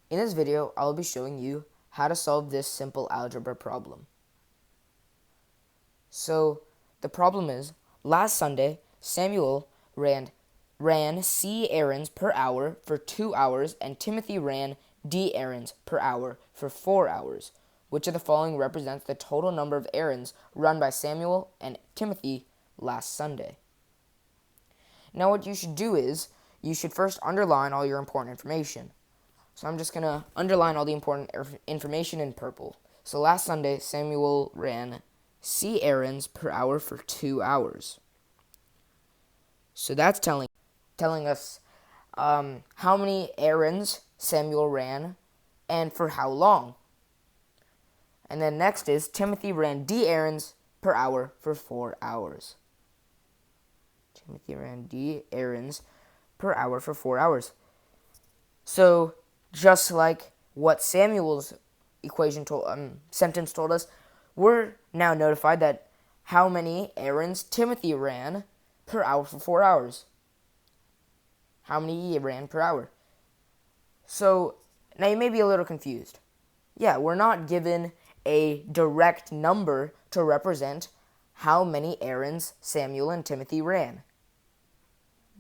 In this video, I will be showing you how to solve this simple algebra problem. So, the problem is, last Sunday, Samuel ran C errands per hour for 2 hours and Timothy ran D errands per hour for 4 hours. Which of the following represents the total number of errands run by Samuel and Timothy last Sunday? Now what you should do is, you should first underline all your important information. So I'm just going to underline all the important information in purple. So last Sunday, Samuel ran C errands per hour for 2 hours. So that's telling us how many errands Samuel ran and for how long. And then next is Timothy ran D errands per hour for 4 hours. Timothy ran D errands per hour for 4 hours. So just like what Samuel's sentence told us, we're now notified that how many errands Timothy ran per hour for 4 hours. How many he ran per hour. So now you may be a little confused. Yeah, we're not given a direct number to represent how many errands Samuel and Timothy ran.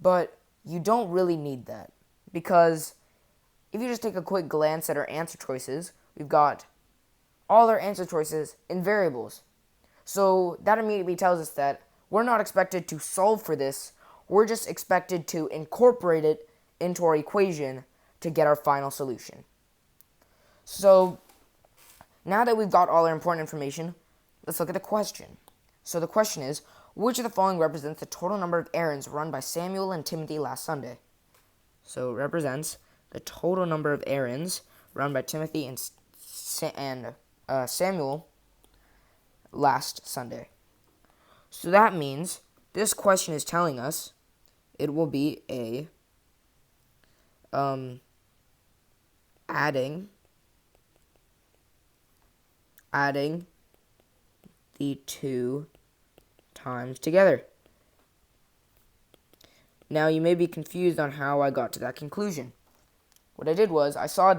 But you don't really need that, because if you just take a quick glance at our answer choices, we've got all our answer choices in variables. So that immediately tells us that we're not expected to solve for this, we're just expected to incorporate it into our equation to get our final solution. So now that we've got all our important information, let's look at the question. So the question is, which of the following represents the total number of errands run by Samuel and Timothy last Sunday? So it represents the total number of errands run by Timothy and Samuel last Sunday. So that means this question is telling us it will be a adding the two times together. Now you may be confused on how I got to that conclusion. What I did was I saw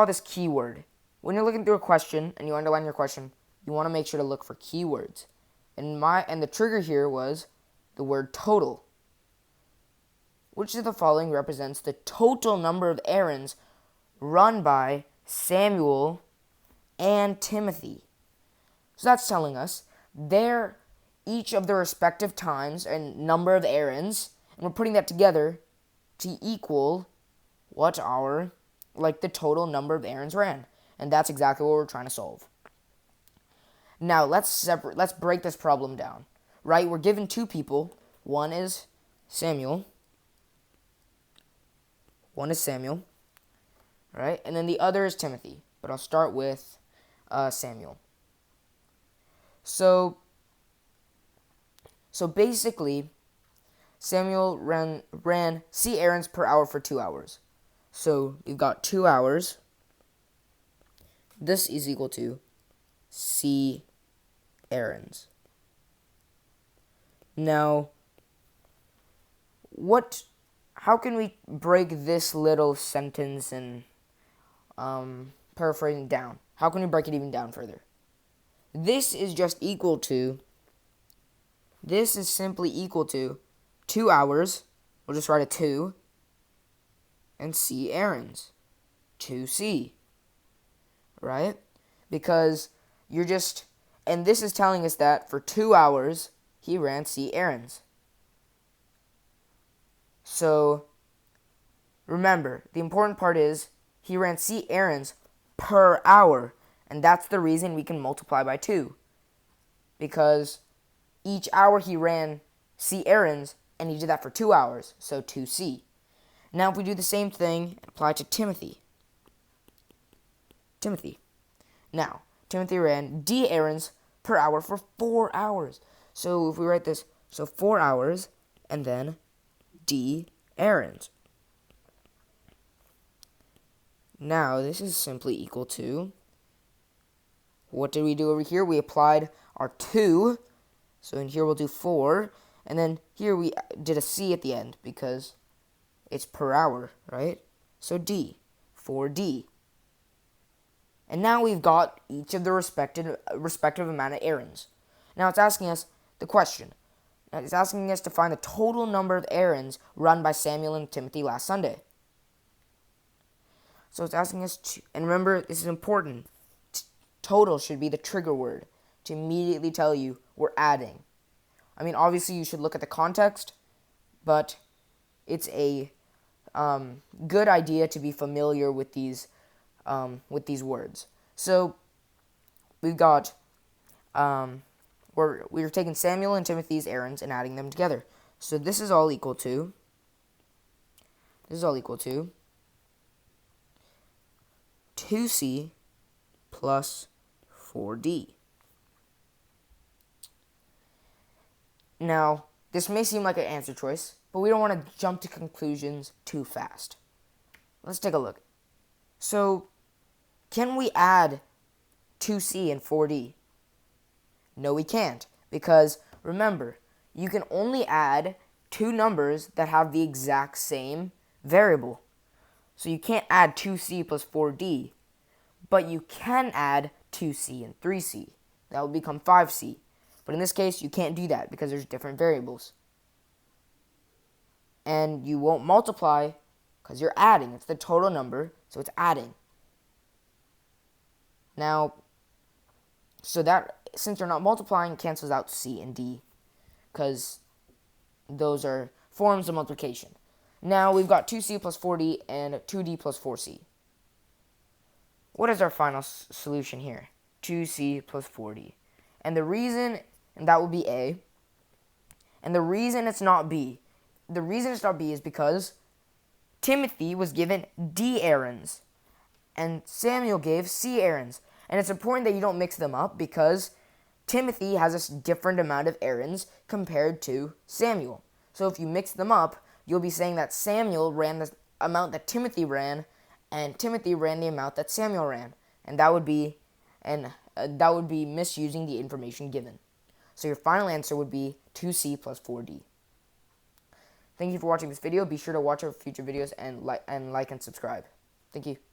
this keyword. When you're looking through a question and you underline your question, you want to make sure to look for keywords. And the trigger here was the word total. Which of the following represents the total number of errands run by Samuel and Timothy? So that's telling us each of their respective times and number of errands, and we're putting that together to equal what the total number of errands ran. And that's exactly what we're trying to solve. Now let's break this problem down. Right? We're given two people. One is Samuel. Right? And then the other is Timothy. But I'll start with Samuel. So basically, Samuel ran C errands per hour for 2 hours. So we've got 2 hours. This is equal to C errands. Now, how can we break this little sentence and paraphrasing down? How can we break it even down further? This is simply equal to 2 hours. We'll just write a 2. And C errands. 2C. Right? Because and this is telling us that for 2 hours, he ran C errands. So, remember, the important part is he ran C errands per hour. And that's the reason we can multiply by 2. Because each hour he ran C errands, and he did that for 2 hours, so 2C. Now if we do the same thing and apply it to Timothy. Now, Timothy ran D errands per hour for 4 hours. So if we write this, 4 hours, and then D errands. Now this is simply equal to, what did we do over here? We applied our 2. So in here we'll do 4. And then here we did a C at the end because it's per hour, right? So D. 4D. And now we've got each of the respective amount of errands. Now it's asking us the question. Now it's asking us to find the total number of errands run by Samuel and Timothy last Sunday. So it's asking us to, and remember, this is important. Total should be the trigger word to immediately tell you we're adding. I mean, obviously you should look at the context, but it's a good idea to be familiar with these words. So we've got we're taking Samuel and Timothy's errands and adding them together. So this is all equal to 2C plus 4D. Now, this may seem like an answer choice, but we don't want to jump to conclusions too fast. Let's take a look. So, can we add 2C and 4D? No, we can't, because remember, you can only add two numbers that have the exact same variable. So you can't add 2C plus 4D, but you can add 2C and 3C. That would become 5C. But in this case, you can't do that because there's different variables. And you won't multiply because you're adding. It's the total number, so it's adding. Now, so that, since you're not multiplying, cancels out C and D because those are forms of multiplication. Now we've got 2C plus 4D and 2D plus 4C. What is our final solution here? 2C plus 4D. And the reason, and that would be A. And the reason it's not B is because Timothy was given D errands and Samuel gave C errands. And it's important that you don't mix them up because Timothy has a different amount of errands compared to Samuel. So if you mix them up, you'll be saying that Samuel ran the amount that Timothy ran, and Timothy ran the amount that Samuel ran. And that would be misusing the information given. So your final answer would be 2C plus 4D. Thank you for watching this video. Be sure to watch our future videos and like and subscribe. Thank you.